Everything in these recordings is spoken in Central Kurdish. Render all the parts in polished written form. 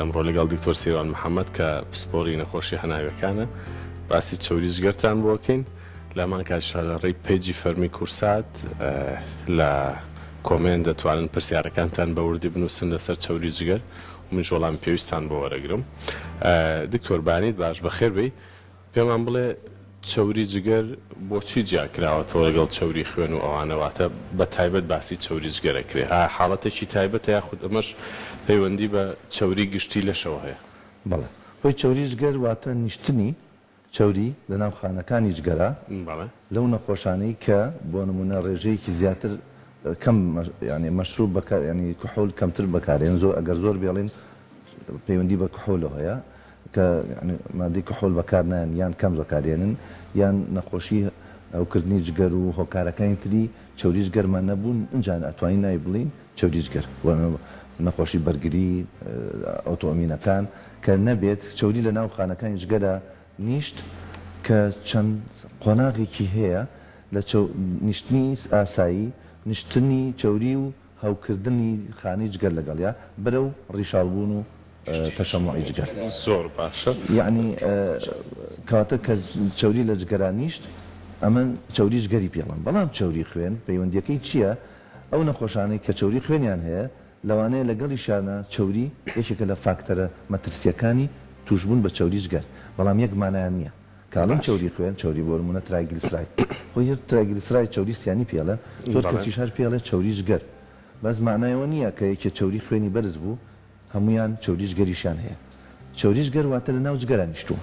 ئەمڕۆ لەگەڵ دکتۆر سیروان محەممەد کە پسپۆری نەخۆشی هەناویەکانە باسی چەوری جگەرتان بۆکەین لەمان کاتشا لە ڕێی پێیجی فەرمی کورسات لە کۆمێن دەتوانن پرسیارەکانتان بەوردی بنووسن لەسەر چەوری جگەر من وەڵام پێویستان بۆ وەرەگرم. دکتۆر بانیت باش بەخێر بی پێمان بڵێ چەوری جگەر بۆچی جیاکراوەتەوە لەگەڵ چەوری خوێن و ئەوانەواتە بە تایبەت باسی چەوری جگەرەکرێ حاڵەتێکی تایبەت یاخود ئەمەش پەیوەندی بە چەوری گشتی لەشەوە هەیە؟ بەڵێ خۆی چەوری جگەر واتە نیشتنی چەوری لە ناو خانەکانی جگەرە لەو نەخۆشانەی کە بۆ نمونە ڕێژەیەکی زیاتر کەم ینی مەشروب بەکار ینی کحول کەمتر بەکارێن زۆر ئەگەر زۆر بێڵین پەیوەندی بە کحولەوە هەیە کە مادەی کحول بەکار نایەن یان کەم بەکارێنن یان نەخۆشی ئەوکردنی جگەر و هۆکارەکانی تری چەوری جگەرمان نەبوون ئەنجان ئەتوانی نای بڵین چەوری جگەر نەخۆشی بەرگری ئۆتۆئیمینەکان کە نەبێت چەوری لە ناو خانەکانی جگەرە نیشت کە چەند قۆناغێکی هەیە لە نیشتنی ئاسایی نیشتنی چەوری و هەوکردنی خانی جگەر لەگەڵیا بەرەو ڕیشاڵبوون و تەشەموعی جگەر زۆر باشە یعنی کاتە کە چەوری لە جگەرا نیشت ئەمە چەوری جگەری پێڵم بەڵام چەوری خوێن پەیوەندیەکەی چییە؟ ئەو نەخۆشانەی کە چەوری خوێنیان هەیە لەوانەیە لەگەڵی شانە چەوری یەکێکە لە فاکتەرە مەترسیەکانی توشبوون بە چەوری جگەر بەڵام یەک مانایان نییە کاڵم چەوری خوێن چەوری بۆ نمونە ترایگلیسرای خۆی ترایگلیسرای چەوری سیانی پێڵە زۆر کەسیش هەر پێڵێ چەوری جگەر بەس مانایەوە نییە کە یەکێ چەوری خوێنی بەرز بوو هەمویان چەوری جگەریشان هەیە چەوری جگەر واتە لە ناو جگەرە نیشتووە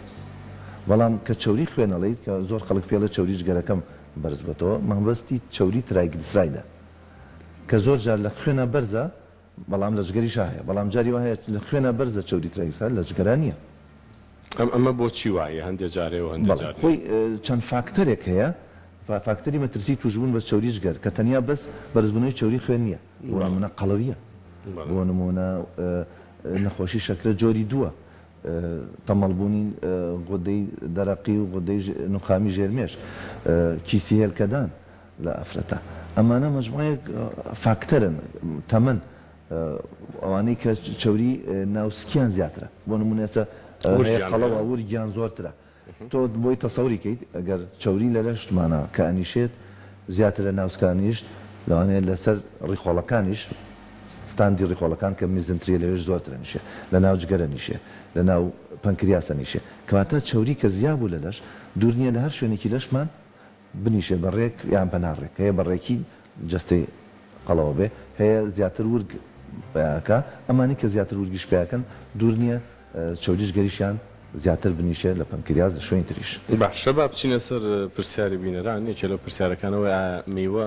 بەڵام کە چەوری خوێنەڵیت کە زۆر خەڵک پێڵە چەوری جگەرەکەم بەرز بێتەوە مەبەستی چەوری ترایگلیسرایدا کە زۆر جار لە خوێنە بەرزە بەڵام لە جگەریش هەیە بەڵام جاری وایە لە خوێنە بەرزە چەوری ترایگلیسرای لە جگەرە نییە ئەمە بۆچی وایە هەندێک جارێەوە هەندێک جار خۆی چەند فاکتەرێک هەیە فاکتەری مەترسی توشبوون بە چەوری جگەر کە تەنیا بەس بەرزبوونەوەی چەوری خوێن نییە بۆ نمونە قەڵەویە بۆ نمونە نەخۆشی شەکرە جۆری دووە تەمەڵبوونی غۆدەی دەرەقی و غۆدەی نوخامی ژێرمێش کیسی هێلکەدان لە ئەفرەتە ئەمانە مەجموعەیەک فاکتەرن تەمەن ئەوانەی کە چەوری ناوسکیان زیاترە بۆ نمونە ئێستا قەڵەوە ورگیان زۆرترە تۆ بۆی تەسەوری کەیت ئەگەر چەوری لە لەشتمانە کە ئەنیشێت زیاتر لە ناوسکانیشت لەوانەیە لەسەر ڕیخۆڵەکانیش ستاندی ڕیخۆڵەکان کە میزنتریە لەوێش زۆرترە نیشێ لە ناو جگەرە نیشێ لە ناو پەنکریاسە نیشێ کەواتە چەوری کە زیاد بوو لە لەش دوور نییە لە هەر شوێنێکی لەشمان بنیشێ بەڕێک یان پەناڕێک هەیە بەڕێکی جەستەی قەڵەوە بێ هەیە زیاتر ورگ بەیاکە ئەمانی کە زیاتر ورگیش پێیاکەن دوور نییە چەوریش گەریشیان زیاتر بنیشێ لە پەنکریاز لە شوێنی تریش باشە با بچینە سەر پرسیاری بینەران یەکێ لەو پرسیارەکانەوە میوە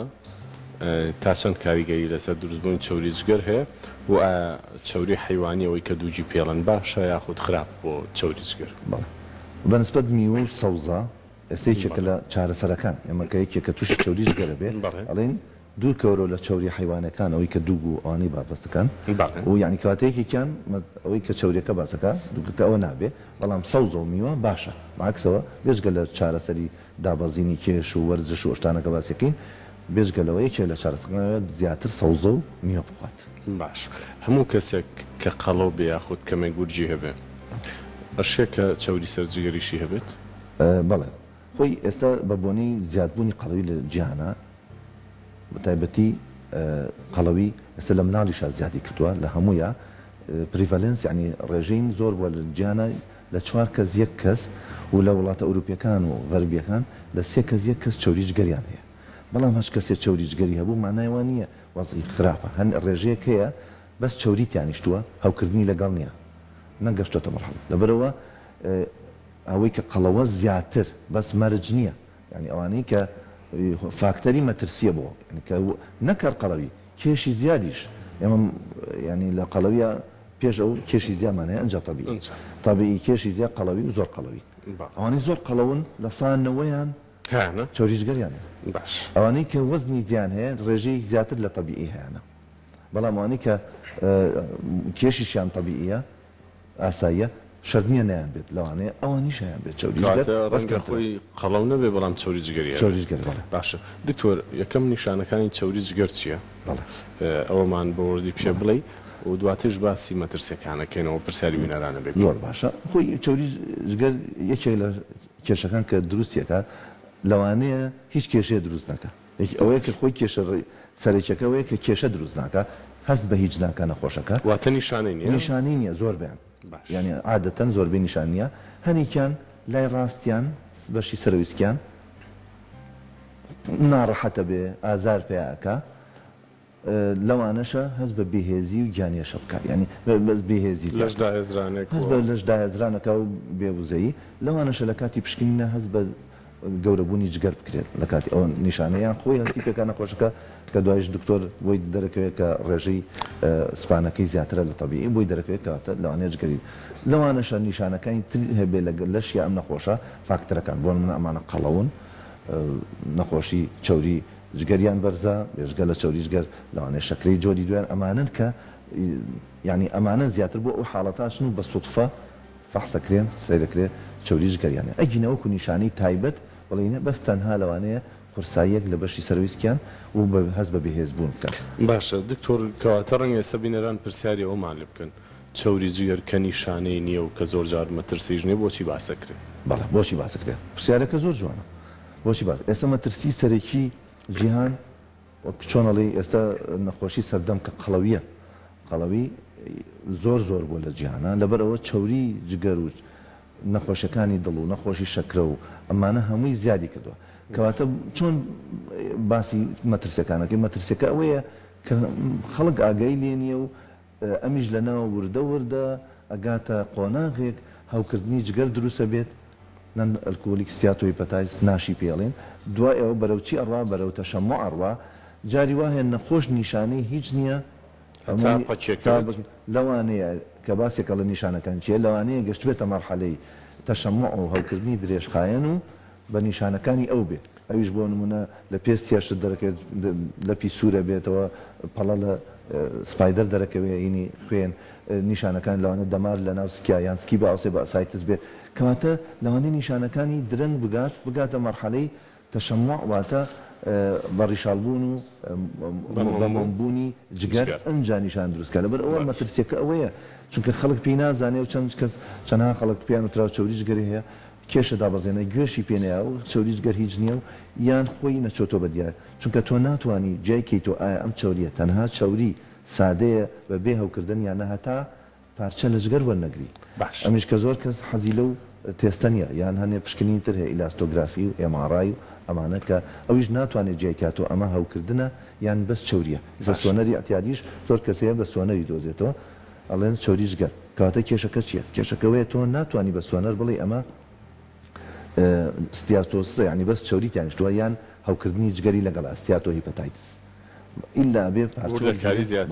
تا چەند کاریگەری لەسەر دروستبوون چەوری جگەر هەیە و چەوری حیوانیەوەی کە دووجی پێڵەن باشە یاخود خراپ بۆ چەوری جگەر؟ بەنسبەت میوە و سەوزە ئێستا یەکێکە لە چارەسەرەکان ئێمە کە یەکێکە تووشی چەوری جگەرە بێ ئەڵێن دوو کەورۆ لە چەوری حیوانەکان ئەوەی کە دوو و ئەوانەی بابەستەکان و یعنی کاتەیەکێکیان ئەوەی کە چەوریەکە باسەکە دووکە ئەوە نابێ بەڵام سەوزە و میوە باشە ماکسەوە بێژگە لە چارەسەری دابەزینی کێش و وەرزش و شتانەکە باسەکەین بێژگەلەوە یەکێ لە چارەسەکان زیاتر سەوزە و میوە بخوات. باش هەموو کەسێک کە قەڵەو بێ یاخود کەمێک گورجی هەبێ ئەشێ کە چەوری سەرجگەریشی هەبێت؟ بەڵێ خۆی ئێستا بە بۆنەی زیادبوونی قەڵەوی لە جیهانە بەتایبەتی قەڵەوی ئێستا لە مناڵیشا زیادی کردووە لە هەموویە پریڤالنس یعنی ڕێژەین زۆر بووە لە جیهانە لە 4 کەس یەک کەس و لە وڵاتە ئەوروپیەکان و غەربیەکان لە 3 کەس یەک کەس چەوری جگەریان هەیە بەڵام هەچ کەسێک چەوری جگەری هەبوو مانایەوە نییە وەزعی خراپە هەن ڕێژەیەک هەیە بەس چەوریتیان نیشتووە هەوکردنی لەگەڵ نییە نەگەشتۆتە مەرحەڵە لەبەرەوە ئەوەی کە قەڵەوە زیاتر بەس مەرج نییە یعنی ئەوانەی کە فاکتەری مەترسیە بۆ کە نەکەر قەڵەوی کێشی زیادیش ئێمە ینی لە قەڵەویە پێش ئەو کێشی زیامانەیە ئەنج تەبیعی کێشی زیاد قەڵەوی و زۆر قەڵەوی ئەوانەی زۆر قەڵەون لە سانەوەیان چەوری جگەریانە باش ئەوانەی کە وەزنی زیان هەیە ڕێژەی زیاتر لە تەبیعی هەیەە بەڵام ئەوانەی کە کێشیشیان تەبیعیە ئاساییە شەرنیە نەیان بێت لەوانەیە ئەوانیش هەیە بێت چەوری ڕەنگە خۆی قەڵەو نەبێ بەڵام چەوری جگەریە باشە دکتۆر یەکەم نیشانەکانی چەوری جگەر چییە؟ ئەوەمان بەوردی پێ بڵێ و دواتیش باسی مەترسیەکانەکەینەوە پرسیاری بینەرانە بێت. زۆر باشە خۆی چۆری جگەر یەکێک لە کێشەکان کە دروستیەکە لەوانەیە هیچ کێشەیە دروست ناکە ئەوەیە کە خۆی کێشە سەرێکەکەوەیە کە کێشە دروست ناکە هەست بە هیچ ناکە نەخۆشەکە واتە نیشانەی نییە نیشانی نییە زۆر بیان یعنی عادەتەن زۆربەی نیشان نییە هەنێکیان لای ڕاستیان بەشی سەرۆیسکیان ناڕەحەتە بێ ئازار پێیاکە لەوانەشە هەست بە بێهێزی و گیانێشە بکات ینی بێهێزی لەشدا هێزرانێک هەست بە لەشدا هێزرانەکە و بێوزەیی لەوانەشە لە کاتی پشکنینە هەست بە گەورەبوونی جگەر بکرێت لە کاتی ئەو نیشانەیان خۆی هەستی پێکان نەخۆشەکە کە دوایش دکتۆر بۆی دەرەکەوێت کە ڕێژەی سپانەکەی زیاترە لە تەبیعی بۆی دەرەکەوێت کەواتە لەوانەیە جگەری لەوانەشە نیشانەکانی تر هەبێ لەشی ئەم نەخۆشە فاکتەرەکان بۆ من ئەمانە قەڵەون نەخۆشی چوری جگەریان بەرزە بێژگە لە چوری جگەر لەوانەیە شەکرەی جۆری دوێن ئەمانن کە ینی ئەمانە زیاتر بۆ ئەو حاڵەتاشن بە سوتفە فەحسەکرێن سەیرەکرێت چوری جگەریانە ئەگینەوەکو نیشانی تایبەت بڵینە بەس تەنها لەوانەیە قورساییەک لە بەشی سەرویسکیان و هەست بە بەهێزبوون بکەن. باشە دکتۆر کەواتە ڕەنگە ئێستا بینەران پرسیاری ئەومان لێ بکەن چوری جگەر کە نیشانەی نییە و کە زۆر جار مەترسیش نییە بۆچی باسەکرێت؟ بەڵێ بۆچی باسەکرێت پرسیارەکە زۆر جوانە بۆچی باس ئێستا مەترسی سەرەکی جیهان چۆنەڵی ئێستا نەخۆشی سەردەم کە قەڵەویە قەڵەوی زۆر بۆ لە جیهانە لەبەرەوە چوری جگەر و نەخۆشیەکانی دڵ و نەخۆشی شەکرە و ئەمانە هەمووی زیادی کردووە کەواتە چۆن باسی مەترسەکانەکەی مەترسەکە ئەوەیە کە خەڵک ئاگای لێ نییە و ئەمیش لەناوە وردە ئەگاتە قۆناغێک هەوکردنی جگەر دروستە بێت نان ئەلکۆلیک ستیاتۆی پەتایس ناشی پێڵێن دوای ئەوە بەرەوچی ئەڕوا بەرەو تەشەممۆ ئەڕوا جاری وایە نەخۆش نیشانەی هیچ نییە لەوانەیە کە باسێکە لە نیشانەکان چیە لەوانەیە گەشت بێتە مەرحەلەی تەشەممۆ و هەوکردنی درێژخایەن و بە نیشانەکانی ئەو بێت ئەویش بۆ نمونە لە پێستیاشت دەرەکەوێت لەپی سوورە بێتەوە پەڵە لە سپایدەر دەرەکەوێت ینی خوێن نیشانەکان لەوانە دەمار لە ناو سکیا یان سکی بە ئاسێ بە ئاسایتس بێت کەواتە لەوانەیە نیشانەکانی درەنگ بگاتە مەرحەلەی تەشەممۆ واتە بەڕیشالبوون و بەمەمبوونی جگەر ئەنجا نیشان دروستکە لەبەر ئەوە مەترسیەکە ئەوەیە چونکە خەڵک پێی نازانێ و چەند کەس چەندها خەڵک پیان وترا چوری جگەری هەیە کێشە دابەزێنە گوێشی پێنەیە و چوری جگەر هیچ نییە و یان خۆی نەچۆتۆ بە دیار چونکە تۆ ناتوانانی جایکەی تۆ ئایا ئەم چوریە تەنها چوری سادەیە بە بێ هەوکردن یان نەهەتا پارچە لە جگەر وەرنەگری ئەمیش کە زۆر کەس حەزی لەو تێستە نیە یان هەنێ پشکنی تر هەیە ئیلاستۆگرافی و ئێمارای و ئەمانە کە ئەویش ناتوانێت جێکاتۆ ئەمە هەوکردنە یان بەس چوریە بە سۆنەری ئەتیادیش زۆر کەسەیە بە سۆنەری دۆزێتەوە ئەڵێن چوری جگەر کەواتە کێشەکە چییە؟ کێشەکەوەیە تۆ ناتوانانی بە سۆنەر بڵێ ئەمە ستیاتۆسە ینی بەس چوری تیانشتووە یان هەوکردنی جگەری لەگەڵ ئەستیاتۆ هیپەتایتس ئیلا بێ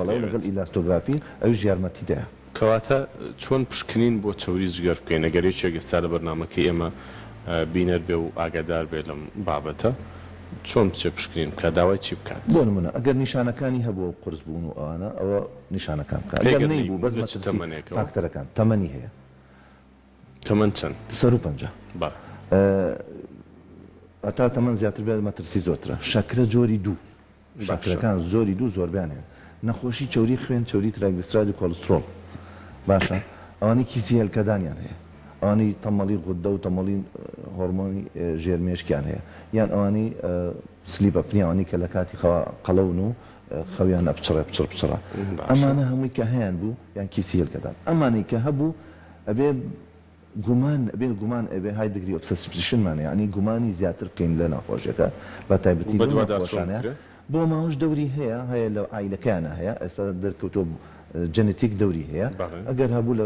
لەگەڵ ئیلاستۆگرافی ئەویش یارمەتی دەیە کەواتە چۆن پشکنین بۆ چوری جگەر بکەین ئەگەرێکێک ئێستا لە بەرنامەکەی ئێمە بینەر بێ و ئاگادار بێ لەم بابەتە چۆن بچێ پشکنین کە داوای چی بکات بۆ نمونە ئەگەر نیشانەکانی هەبوو قرس بوون و ئەوانە ئەوە نیشانەکان بکات ئەگەر نەیبوو بەس فاکتەرەکان تەمەنی هەیە تەمەن چەند؟ 150 ئەتا تەمەن زیاتر بێت مەترسی زۆرترە شەکرە جۆری دوو شەکرەکان زۆری دوو زۆربیان هەیە نەخۆشی چوری خوێن چوری ترایگلیسیرید و کۆلسترۆل باشە ئەوانی کیسی هێلکەدانیان هەیە ئەوانی تەمەڵی غودە و تەمەڵی هۆرمۆنی ژێرمێشکیان هەیە یان ئەوانی سلیپ ئەپنیاوانی کە لە کاتی قەڵەون و خەویان ئەپچڕێ پچڕە ئەمانە هەمووی کە هەیەیان بوو یان کیسی هێلکەدان ئەمانەی کە هەبوو ئەبێ گومان ئەبێ های دگری ئۆف سسپشنمانە ینی گومانی زیاتر بکەین لە ناخۆشیەکە بە تایبەتی بەخۆشانە بۆ ماوەش دەوری هەیە لە عیلەکانە هەیە ئێستا دەرکەوتۆ جەنێتیک دەوری هەیە ئەگەر هەبوو لە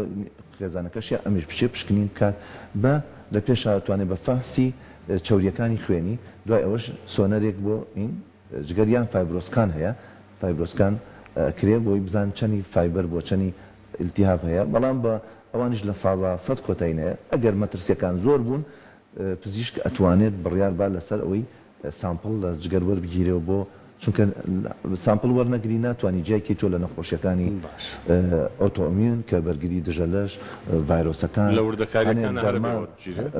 خێزانەکەشیە ئەمیش بچێ پشکنین بکات بە لە پێشاتوانێت بە فاسی چوریەکانی خوێنی دوای ئەوەش سۆنەرێک بۆ این جگەریان فایبرۆسکان هەیە فایبرۆسکان کرێ بۆی بزان چەنی فایبەر بۆ چەنی ئیلتیهاب هەیە بەڵام بە ئەوانش لە ساڵا سەد کۆتینەیە ئەگەر مەترسیەکان زۆر بوون پزیشک ئەتوانێت بڕیار با لەسەر ئەوەی سامپڵ لە جگەر وەربگیرێەوە بۆ چونکە سامپڵ وەرنەگری ناتوانانی جایکی تۆ لە نەخۆشیەکانی ئۆتۆمیون کە بەرگری دژە لەش ڤایرۆسەکان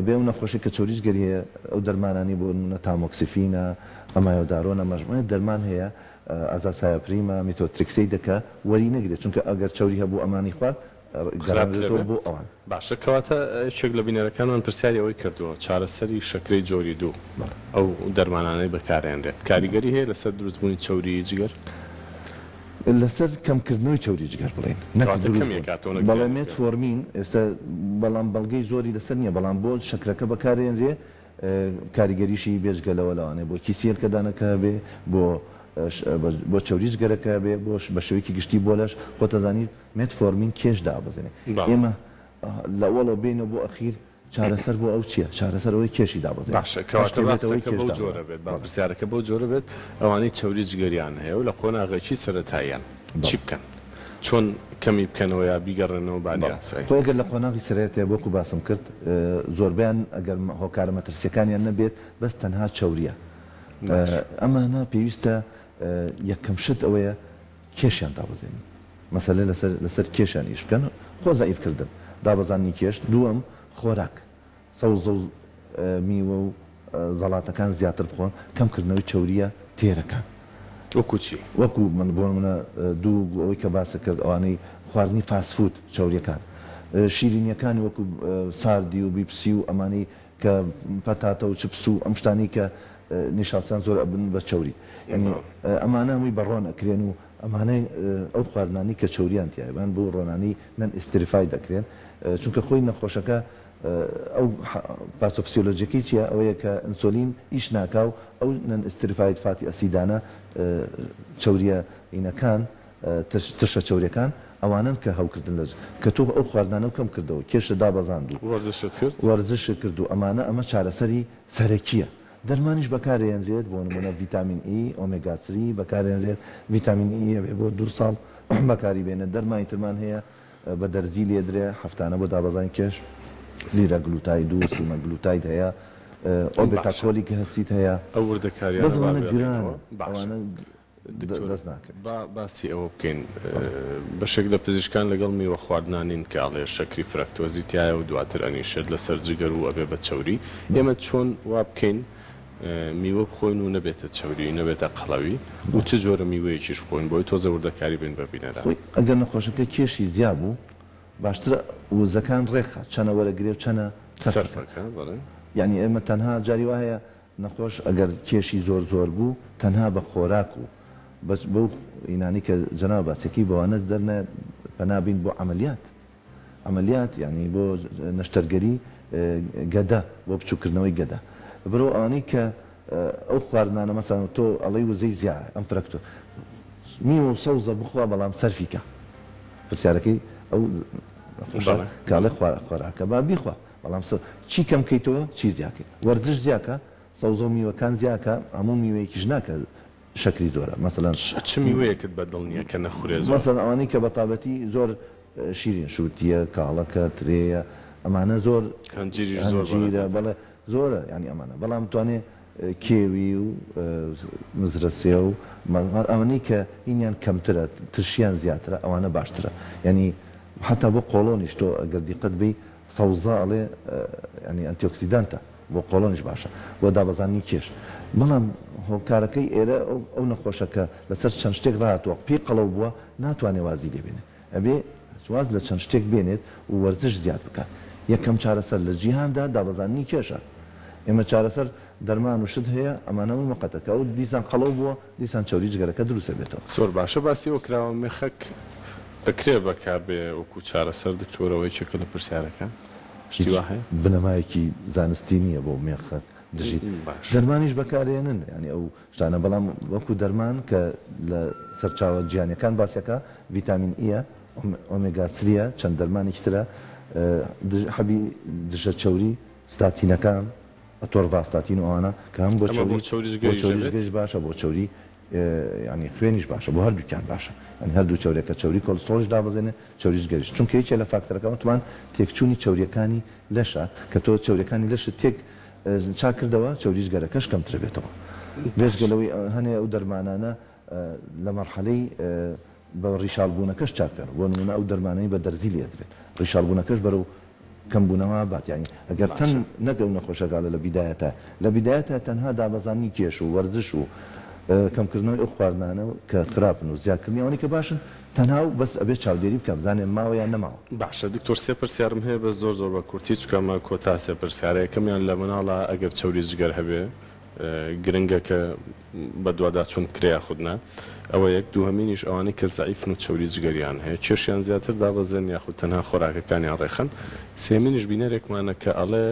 بێ و نەخۆشی کە چۆریش گەریە ئەو دەرمانانی بۆ تامۆکسیفینە ئەمایۆدارۆنە مەژموعە دەرمان هەیە ئازا سایپریمە میتۆتریکسی دەکە وەری نەگرێت چونکە ئەگەر چوری هەبوو ئەمانی خوارد گەڕێتەوە بۆ ئەوان. باشە کەواتە یەکێک لە بینەرەکانمان پرسیاری ئەوەی کردووە چارەسەری شەکرەی جۆری دوو ئەو دەرمانانەی بەکارهێنرێت کاریگەری هەیە لەسەر دروستبوونی چوری جگەر لەسەر کەمکردنەوەی چوری جگەر بڵێن بەڵێ مێتفۆرمین ئێستا بەڵام بەڵگەی زۆری لەسەر نییە بەڵام بۆ شەکرەکە بەکارهێنرێ کاریگەریشی بێژگە لەوە لەوانێ بۆ کیسیلکە دانەکە بێ بۆ چوری جگەرەکە بێ بە شێوەیەکی گشتی بۆ لەش خۆتەزانیت مێتفۆرمین کێش دابەزێنێ ئێمە لەوەڵە بینە بۆ ئەخیر چارەسەر بۆ ئەو چییە چارەسەر ئەوەی کێشی دابەزێت باشە کەواتە باسەکە بەو جۆرە بێت پرسیارەکە بۆ جۆرە بێت ئەوانەی چوری جگەریان هەیە و لە قۆناغێکی سەرەتاییان چی بکەن چۆن کەمی بکەنەوە یا بیگەڕێنەوە بانیاسایی خۆگەر لە قۆناغی سەرەتایە بۆکو باسم کرد زۆربیان ئەگەر هۆکارە مەترسیەکانیان نەبێت بەس تەنها چوریە ئەمانە پێویستە یەکەم شت ئەوەیە کێشیان دابەزێنن مەسەلە لەسەر کێشیان ئیش بکەن خۆ زەعیفکردن دابەزانی کێش دووەم خۆراک سەوزە و میوە و زەڵاتەکان زیاتر بخۆن کەمکردنەوەی چوریە تێرەکان وەکو چی وەکو من بۆ منە دوو ئەوەی کە باسە کرد ئەوانەی خواردنی فاسفود چوریەکان شیرینیەکانی وەکو ساردی و بیپسی و ئەمانی کە پەتاتە و چپس و ئەم شتانی کە نیشاسان زۆر ئەبن بە چوری یعنی ئەمانە هەمووی بەڕۆن ئەکرێن و ئەمانەی ئەو خواردنانی کە چوریان تیایبان بۆ ڕۆنانی نەن ئیستریفای دەکرێن چونکە خۆی نەخۆشەکە ئەو پاسۆفسیۆلۆجیەکەی چیە ئەوەیە کە ئینسۆلین ئیش ناکاو ئەو نەن ئیستریفایت فاتی ئەسیدانە چوریە ئینەکان تشە چوریەکان ئەوانن کە هەوکردن لەج کە تۆ ئەو خواردانە و کەم کردەوە کێشە دابەزاند و وەرزش کرد و ئەمانە ئەمە چارەسەری سەرەکیە دەرمانیش بەکارهێنرێت بۆ نمونە ڤیتامین ئی ئۆمێگا 3 بەکارهێنرێت ڤیتامین ئی بۆ 2 ساڵ بەکاری بێنێت دەرمانی ترمان هەیە بە دەرزی لێدرێ هەفتانە بۆ دابەزانی کێش لیرە گلوتاید و سیمە گلوتاید هەیە ئۆبێتاکۆلی کە هەسیت هەیە ئەو وردەکاریان بەزمانە گرانە دەست ناکەن باسی ئەوە بکەین بەشێک لە پزیشکان لەگەڵ میوە خواردنانین کە ئاڵێ شەکری فرەکتۆزی تایە و دواتر ئەنیشت لەسەر جگەر و ئەبێ بە چوری ئێمە چۆن وا بکەین میوە بخۆین و نەبێتە چوری نەبێتە قەڵەوی و چه جۆرە میوەیەکیش بخۆین بۆی تۆزە وردەکاری بین ببینەدا ئەگەر نەخۆشەکە کێشی زیاد بوو باشترە وزەکان ڕێخە چەنە وەرەگرێ و چەنە سەرفەکە یعنی ئێمە تەنها جاری وایە نەخۆش ئەگەر کێشی زۆر بوو تەنها بە خۆراک و بەس بەو ئینانی کە جەناب باسێکی بەوانە دەرنە پەنابین بۆ عملیات یعنی بۆ نەشتەرگەری گەدە بۆ بچووکردنەوەی گەدە بەرۆ ئەوانەی کە ئەو خواردنانە مەسەڵەن تۆ ئەڵەی وزەی زیاد ئەم فرەکتۆ میوە و سەوزە بخوا بەڵام سەرفیکە پرسیارەکەی ئەو کاڵێ خۆراکە با بیخوا بەڵام چی کەم کەیتەوە چی زیاکە وەرزش زیاکە سەوزە و میوەکان زیاکە هەموو میوەیەکیش ناکە شەکری زۆرە مەسەڵەن چ میوەیەکت بەدڵ نییە کە نەخورێ مەسەڵەن ئەوانەی کە بەتابەتی زۆر شیرین شووتیە کاڵەکە ترەیە ئەمانە زۆر هەنجیرە بەڵێ زۆرە ینی ئەمانە بەڵام توانێ کێوی و مزرەسێ و ئەوانەی کە هینیان کەمترە ترشیان زیاترە ئەوانە باشترە ینی حتا بۆ قۆڵۆنیش تۆ ئەگەر دیقەت بی سەوزە ئەڵێ ینی ئەنتیۆکسیدانتە بۆ قۆڵۆنیش باشە بۆ دابەزانی کێش بەڵام هۆکارەکەی ئێرە ئەو نەخۆشەکە لەسەر چەند شتێک ڕاتوە پێی قەڵەو بووە ناتوانێت وازی لێبێنێت ئەبێ واز لە چەند شتێک بێنێت و وەرزش زیاد بکات یەکەم چارەسەر لە جیهاندا دابەزانی کێشە ئێمە چارەسەر دەرمان و شت هەیە ئەمانەوە مەقەتەکە و دیسان قەڵەو بووە دیسان چوری جگەرەکە دروستە بێتەوە زۆر باشە باسی ئەو کراوە مێخەک ئەکرێ بەکار بێ وەکو چارەسەر دکتۆرەوەی چێکە لە پرسیارەکان شتی وا هەیە بنەمایەکی زانستی نییە بۆ مێخەک دژیت دەرمانیش بەکارێنن ینی ئەو شتانە بەڵام وەکو دەرمان کە لە سەرچاوە جیانەکان باسیەکە ڤیتامین ئیە ئۆمێگا 3 چەند دەرمانێکی ترە حەبی دژە چوری ستاتینەکان ئەتۆڕڤاستاتین ئەوانە کە هەم بۆ چوریش باشە بۆ چوری ینی خوێنیش باشە بۆ هەردووکیان باشە ئەنی هەردوو چورێکە چوری کۆلسترۆلش دابەزێنێ چوریش گەریش چونکە یەکێ لە فاکتەرەکەوتمان تێکچوونی چوریەکانی لەشە کە تۆ چوریەکانی لەشت تێک چا کردەوە چوریش گەرەکەش کەمتر بێتەوە بێژگەلەوەی هەنێ ئەو دەرمانانە لە مەرحەلەی بە ڕیشالبوونەکەش چاکەن بۆ نمونە ئەو دەرمانەی بە دەرزی لێدرێت ڕیشالبوونەکەش بەرەو کەمبوونەوە بات یانی ئەگەر تەن نەگەو نەخۆشەگالە لە بیدایەتە تەنها دابەزانی کێش و وەرزش و کەمکردنەوەی ئەو خواردنانە کە خراپن و زیادکردنی ئەوەی کە باشن تەنها و بەس ئەبێ چاودێری بکە بزانێ ماوە یان نەماوە. باشە دکتۆر سێ پرسیارم هەیە بە زۆر بە کورتی چکەمە کۆتا سێ پرسیارە یەکەمیان لە مناڵە ئەگەر چەوری جگەر هەبێ گرنگە کە بە دوادا چون کرێ خودنا ئەوە یەک دووهەمینیش ئەوانەی کە زعیفن و چەوری جگەریان هەیە کێشیان زیاتر دابەزێن یاخود تەنها خۆراکەکانیان ڕێخن. سێمینیش بینەرێکمانە کە ئەڵێ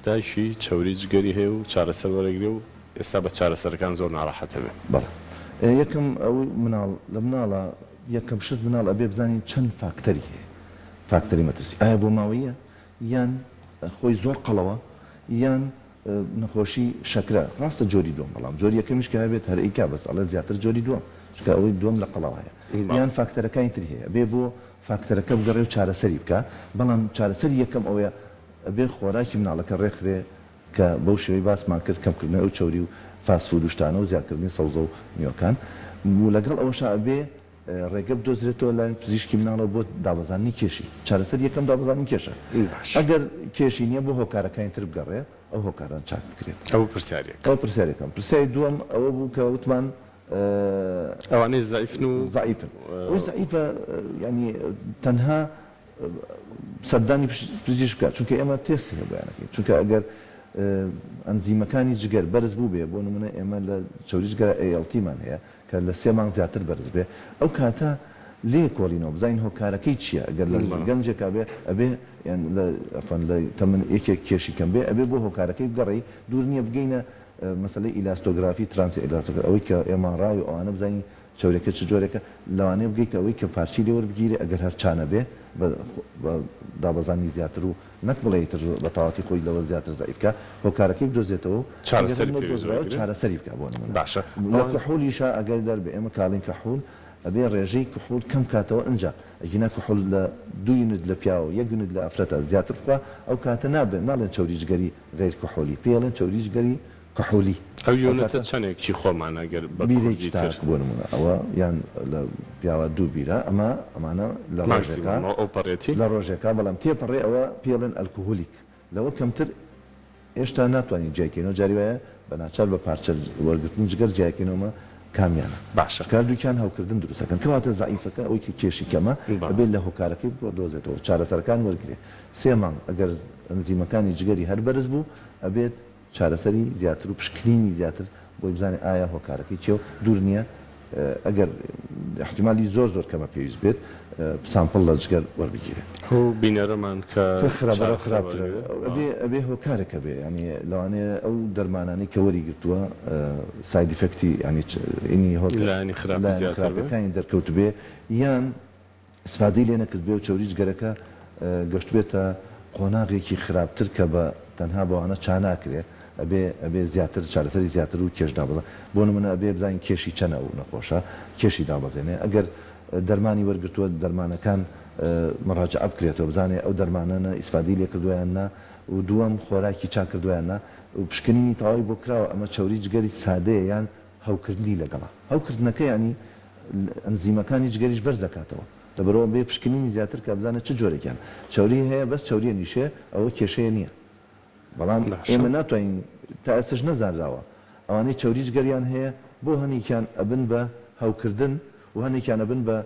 دایکی چەوری جگەری هەیە و چارەسەر وەرەگرێ و ئێستا بە چارەسەرەکان زۆر ناڕەحەتە بێ. بەڵێ یەکەم ئەو مناڵ لە مناڵە یەکەم شت مناڵ ئەبێ بزانین چەند فاکتەری هەیە فاکتەری مەترسی ئایا بۆ ماوەیە یان خۆی زۆر قەڵەوە یان نەخۆشی شەکرە ڕاستە جۆری دووەم بەڵام جۆری یەکەمیش کە هەبێت هەر ئیکا بەس ئەڵێ زیاتر جۆری دووەم چکە ئەوەی دووەم لە قەڵەوەیە یان فاکتەرەکانی تری هەیە بێ بۆ فاکتەرەکە بگەڕێ و چارەسەری بکە بەڵام چارەسەری یەکەم ئەوەیە ئەبێ خۆراکی مناڵەکە ڕێکخرێ کە بەو شێوەی باسمان کرد کەمکردنەوەی ئەو چەوری و فاسفود و شتانە و زیادکردنی سەوزە و میوەکان و لەگەڵ ئەوەشا ئەبێ ڕێگە بدۆزرێتەوە لای پزیشکی مناڵەوە بۆ دابەزانی کێشی چارەسەر یەکەم دابەزانی کێشە ئەگەر کێشی نییە بۆ هۆکارەکانی تر بگەڕێ ئەو هۆکاران چاک بکرێت. ئەو پرسیارێک ئەو پرسیارێکم پرسیاری دووەم ئەوە بوو کە وتمان ئەوانەی زعیفن و زعیفن ئەو زعیفە ینی تەنها سەردانی پزیشک بکات چونکە ئێمە تێستی هەیە بەیانەکەین چونکە ئەگەر ئەنزیمەکانی جگەر بەرز بوو بێ بۆ نمونە ئێمە لە چەوری جگەرە ALT-مان هەیە کە لە 3 مانگ زیاتر بەرز بێ ئەو کاتە لێ کۆڵینەوە بزانین هۆکارەکەی چییە ئەگەر لە گەنجێکا بێ ئەبێ لە تەمەن یەکێک کێشی کەم بێ ئەبێ بۆ هۆکارەکەی بگەڕی دوور نییە بگەینە مەسەلەی ئیلاستۆگرافی ترانسی ئیلاستۆگرافی ئەوەی کە ئێمە ڕاوی ئەوانە بزانین چەورێکە چ جۆرێکە لەوانەیە بگەیتە ئەوەی کە پارچی لێوە بگیرێ ئەگەر هەر چانە بێ بە دابەزانی زیاتر و نەک بڵێتر بە تەواتی خۆی لەوە زیاتر زعیفکە هۆکارەکەی بدۆزێتەوە چارەسەری بکە بۆ نمونە باشە لە کحولیشە ئەگەر دەربێ ئێمە کاڵین کحول ئەبێ ڕێژەی کحول کەم کاتەوە ئەنجا ئەگینە کحول لە 2 یونت لە پیاوە 1 یونت لە ئەفرەتە زیاتر بخوا ئەو کاتە نابێت ناڵێن چەوری جگەری غیر کحولی پێڵێن چەوری جگەری کحولی ئەو یونەتە چەندێکی خۆمانە گەر بیرێکی تاک بۆ نمونە ئەوە یان لە پیاوە 2 بیرە ئەمانە لە ڕۆژێکە ئۆپەرێتی لە ڕۆژێکە بەڵام تێپەڕێ ئەوە پێڵێن ئەلکۆهۆلیک لەوە کەمتر هێشتا ناتوانین جیاکەینەوە جاری وایە بە ناچار بە پارچە وەرگرتن جگەر جیاکەینەوەمە کامیانە باشە کار دووکیان هەوکردن دروستەکەن کەواتە زعیفەکە ئەوەی کێشی کەمە بێت لە هۆکارەکەی بۆ دۆزێتەوە چارەسەرەکان وەرگێ 3 مانگ ئەگەر ئەنزیمەکانی جگەری هەر بەرز بوو ئەبێت چارەسەری زیاتر و پشکنینی زیاتر بۆی بزانێت ئایا هۆکارەکەی چێ و دوور نییە ئەگەر احتیمالی زۆر کەمە پێویست بێت سامپڵ لە جگەر وەربگیرێت بینەرەمان کە خراپترە ئەبێ هۆکارێکە بێ ینی لەوانەیە ئەو دەرمانانی کە وەری گرتووە ساید ئیفەکتی ینی ئینی هۆکارانی خراپەکانی دەرکەوت بێ یان ئیسفادەی لێ نەکرد بێ و چەوری جگەرەکە گەشت بێتە قۆناغێکی خراپتر کە بە تەنها بەوانە چا ناکرێ ئەبێ زیاتر چارەسەری زیاتر و کێش دابەزە بۆ نمونە ئەبێ بزانین کێشی چەنە و نەخۆشە کێشی دابەزێنێ ئەگەر دەرمانی وەرگرتووە دەرمانەکان مەڕاجعە بکرێتەوە بزانێ ئەو دەرمانانە ئیسفادەی لێ کردویان نا و دووەم خۆراکی چا کردویان نا و پشکنینی تەواوی بۆ کراوە ئەمە چەوری جگەری سادەیە یان هەوکردنی لەگەڵا هەوکردنەکە ینی ئەنزیمەکانی جگەریش بەرز دەکاتەوە لەبەرەوە بێ پشکنینی زیاتر کە بزانێت چ جۆرێکیان چەوری هەیە بەس چەوریە نیشێ ئەوە کێشەیە نییە بەڵام ئێمە ناتوانین تا ئێستش نەزانراوە ئەوانەی چەوری جگەریان هەیە بۆ هەنێکیان ئەبن بە هەوکردن و هەنێکیان ئەبن بە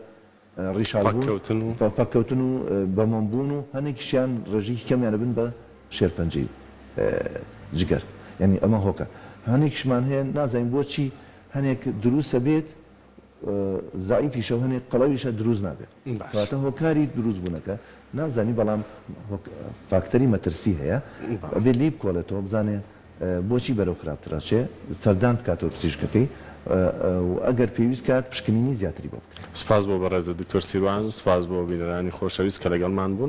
ڕیشالبوون پاککەوتن و بەمەمبوون و هەنێکیشیان ڕێژێکی کەمیان ئەبن بە شێرپەنجەی جگەر یعنی ئەمە هۆکە هەنێکشمان هەیە نازانین بۆچی هەنێک دروستە بێت زعیفیشە و هەنێک قەڵەویشە دروست نابێت کاتە هۆکاری دروست بوونەکە نازانی بەڵام فاکتەری مەترسی هەیە بێت لی بکۆڵێتەوە بزانێ بۆچی بەرەو خراپتراچێ سەردان بکاتەوە پزیشکەکەی ئەگەر پێویست کات پشکنینی زیاتری بۆ بکرێت. سپاس بۆ بەڕێزە دکتۆر سیروان سپاس بۆ بینەرانی خۆشەویست کە لەگەڵمان بوون.